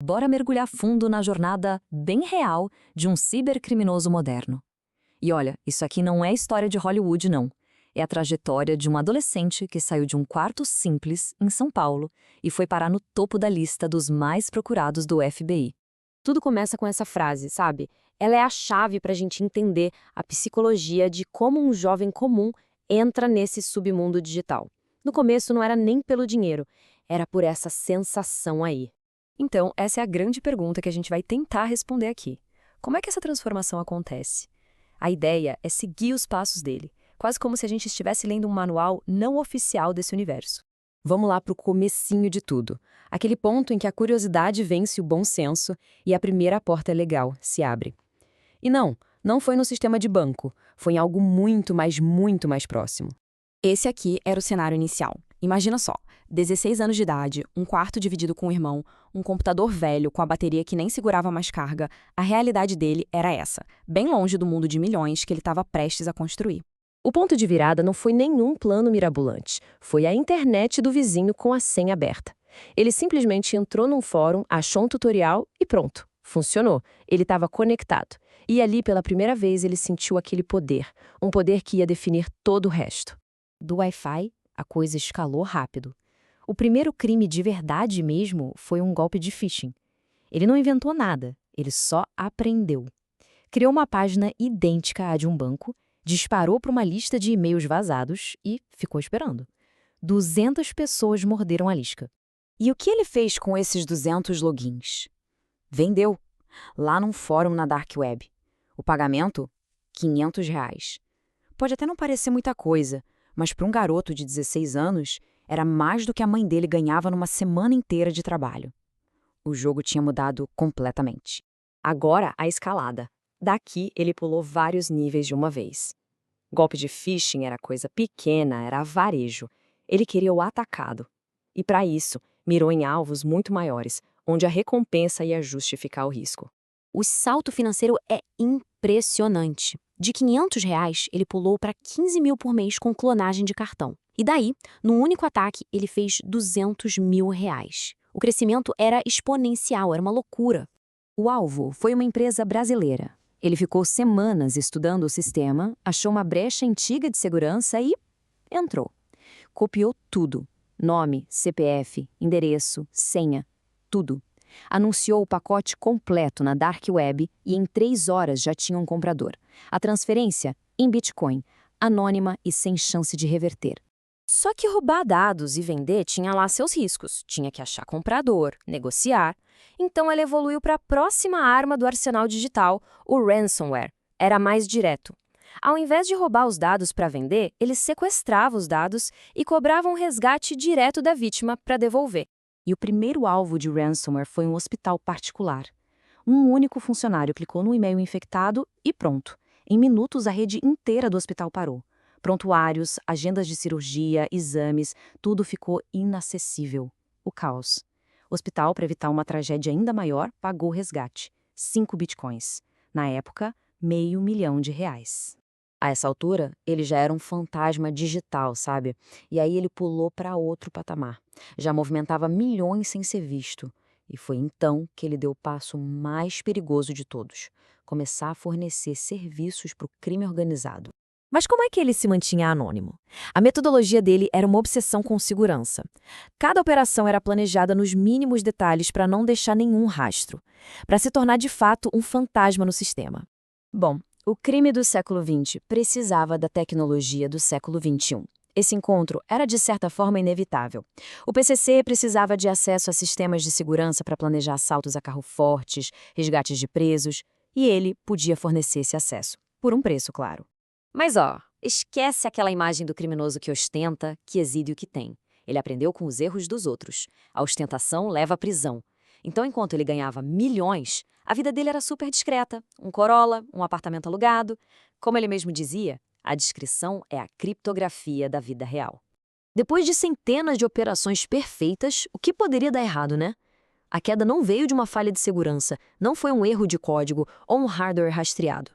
Bora mergulhar fundo na jornada bem real de um cibercriminoso moderno. E olha, isso aqui não é história de Hollywood, não. É a trajetória de um adolescente que saiu de um quarto simples, em São Paulo, e foi parar no topo da lista dos mais procurados do FBI. Tudo começa com essa frase, sabe? Ela é a chave para a gente entender a psicologia de como um jovem comum entra nesse submundo digital. No começo não era nem pelo dinheiro, era por essa sensação aí. Então, essa é a grande pergunta que a gente vai tentar responder aqui. Como é que essa transformação acontece? A ideia é seguir os passos dele, quase como se a gente estivesse lendo um manual não oficial desse universo. Vamos lá para o comecinho de tudo. Aquele ponto em que a curiosidade vence o bom senso e a primeira porta legal se abre. E não foi no sistema de banco, foi em algo muito mais próximo. Esse aqui era o cenário inicial. Imagina só, 16 anos de idade, um quarto dividido com o irmão, um computador velho com a bateria que nem segurava mais carga. A realidade dele era essa, bem longe do mundo de milhões que ele estava prestes a construir. O ponto de virada não foi nenhum plano mirabolante, foi a internet do vizinho com a senha aberta. Ele simplesmente entrou num fórum, achou um tutorial e pronto, funcionou. Ele estava conectado. E ali, pela primeira vez, ele sentiu aquele poder, um poder que ia definir todo o resto. Do Wi-Fi, a coisa escalou rápido. O primeiro crime de verdade mesmo foi um golpe de phishing. Ele não inventou nada, ele só aprendeu. Criou uma página idêntica à de um banco, disparou para uma lista de e-mails vazados e ficou esperando. 200 pessoas morderam a lisca. E o que ele fez com esses 200 logins? Vendeu, lá num fórum na Dark Web. O pagamento? R$ 500. Pode até não parecer muita coisa, mas para um garoto de 16 anos, era mais do que a mãe dele ganhava numa semana inteira de trabalho. O jogo tinha mudado completamente. Agora, a escalada. Daqui, ele pulou vários níveis de uma vez. Golpe de phishing era coisa pequena, era varejo. Ele queria o atacado. E para isso, mirou em alvos muito maiores, onde a recompensa ia justificar o risco. O salto financeiro é impressionante. De R$ 500, ele pulou para 15 mil por mês com clonagem de cartão. E daí, num único ataque, ele fez R$ 200 mil. O crescimento era exponencial, era uma loucura. O alvo foi uma empresa brasileira. Ele ficou semanas estudando o sistema, achou uma brecha antiga de segurança e entrou. Copiou tudo. Nome, CPF, endereço, senha, tudo. Anunciou o pacote completo na Dark Web e em 3 horas já tinha um comprador. A transferência, em Bitcoin, anônima e sem chance de reverter. Só que roubar dados e vender tinha lá seus riscos. Tinha que achar comprador, negociar. Então ele evoluiu para a próxima arma do arsenal digital, o ransomware. Era mais direto. Ao invés de roubar os dados para vender, ele sequestrava os dados e cobrava um resgate direto da vítima para devolver. E o primeiro alvo de ransomware foi um hospital particular. Um único funcionário clicou no e-mail infectado e pronto. Em minutos, a rede inteira do hospital parou. Prontuários, agendas de cirurgia, exames, tudo ficou inacessível. O caos. O hospital, para evitar uma tragédia ainda maior, pagou o resgate. 5 bitcoins. Na época, R$ 500 mil. A essa altura, ele já era um fantasma digital, sabe? E aí ele pulou para outro patamar. Já movimentava milhões sem ser visto. E foi então que ele deu o passo mais perigoso de todos: começar a fornecer serviços para o crime organizado. Mas como é que ele se mantinha anônimo? A metodologia dele era uma obsessão com segurança. Cada operação era planejada nos mínimos detalhes para não deixar nenhum rastro, para se tornar de fato um fantasma no sistema. Bom, o crime do século XX precisava da tecnologia do século XXI. Esse encontro era de certa forma inevitável. O PCC precisava de acesso a sistemas de segurança para planejar assaltos a carro fortes, resgates de presos, e ele podia fornecer esse acesso, por um preço, claro. Mas esquece aquela imagem do criminoso que ostenta, que exibe o que tem. Ele aprendeu com os erros dos outros. A ostentação leva à prisão. Então, enquanto ele ganhava milhões, a vida dele era super discreta. Um Corolla, um apartamento alugado. Como ele mesmo dizia, a discrição é a criptografia da vida real. Depois de centenas de operações perfeitas, o que poderia dar errado, né? A queda não veio de uma falha de segurança, não foi um erro de código ou um hardware rastreado.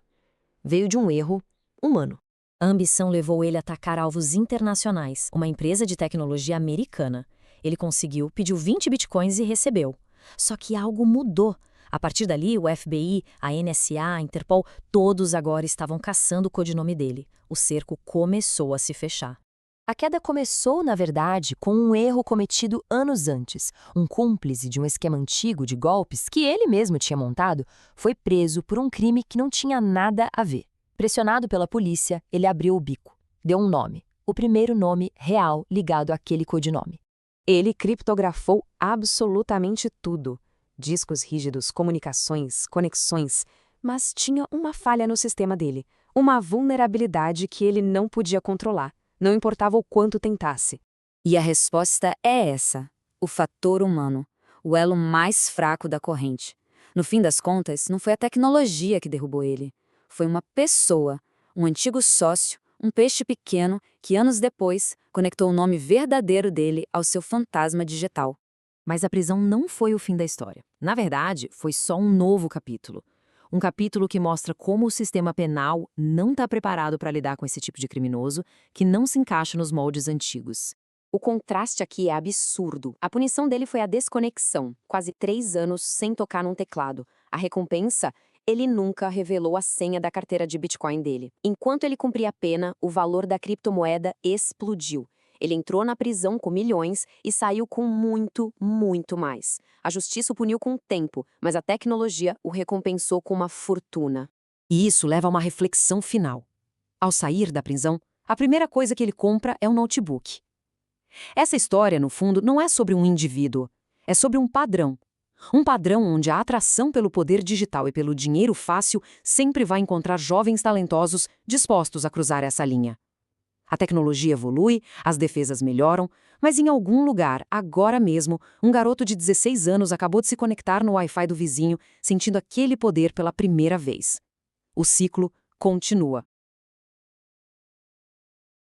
Veio de um erro humano. A ambição levou ele a atacar alvos internacionais, uma empresa de tecnologia americana. Ele conseguiu, pediu 20 bitcoins e recebeu. Só que algo mudou. A partir dali, o FBI, a NSA, a Interpol, todos agora estavam caçando o codinome dele. O cerco começou a se fechar. A queda começou, na verdade, com um erro cometido anos antes. Um cúmplice de um esquema antigo de golpes que ele mesmo tinha montado foi preso por um crime que não tinha nada a ver. Pressionado pela polícia, ele abriu o bico. Deu um nome. O primeiro nome real ligado àquele codinome. Ele criptografou absolutamente tudo. Discos rígidos, comunicações, conexões. Mas tinha uma falha no sistema dele. Uma vulnerabilidade que ele não podia controlar. Não importava o quanto tentasse. E a resposta é essa: o fator humano, o elo mais fraco da corrente. No fim das contas, não foi a tecnologia que derrubou ele. Foi uma pessoa, um antigo sócio, um peixe pequeno que anos depois conectou o nome verdadeiro dele ao seu fantasma digital. Mas a prisão não foi o fim da história. Na verdade, foi só um novo capítulo. Um capítulo que mostra como o sistema penal não está preparado para lidar com esse tipo de criminoso que não se encaixa nos moldes antigos. O contraste aqui é absurdo. A punição dele foi a desconexão, quase 3 anos sem tocar num teclado. A recompensa? Ele nunca revelou a senha da carteira de Bitcoin dele. Enquanto ele cumpria a pena, o valor da criptomoeda explodiu. Ele entrou na prisão com milhões e saiu com muito, muito mais. A justiça o puniu com tempo, mas a tecnologia o recompensou com uma fortuna. E isso leva a uma reflexão final. Ao sair da prisão, a primeira coisa que ele compra é um notebook. Essa história, no fundo, não é sobre um indivíduo, é sobre um padrão. Um padrão onde a atração pelo poder digital e pelo dinheiro fácil sempre vai encontrar jovens talentosos dispostos a cruzar essa linha. A tecnologia evolui, as defesas melhoram, mas em algum lugar, agora mesmo, um garoto de 16 anos acabou de se conectar no Wi-Fi do vizinho, sentindo aquele poder pela primeira vez. O ciclo continua.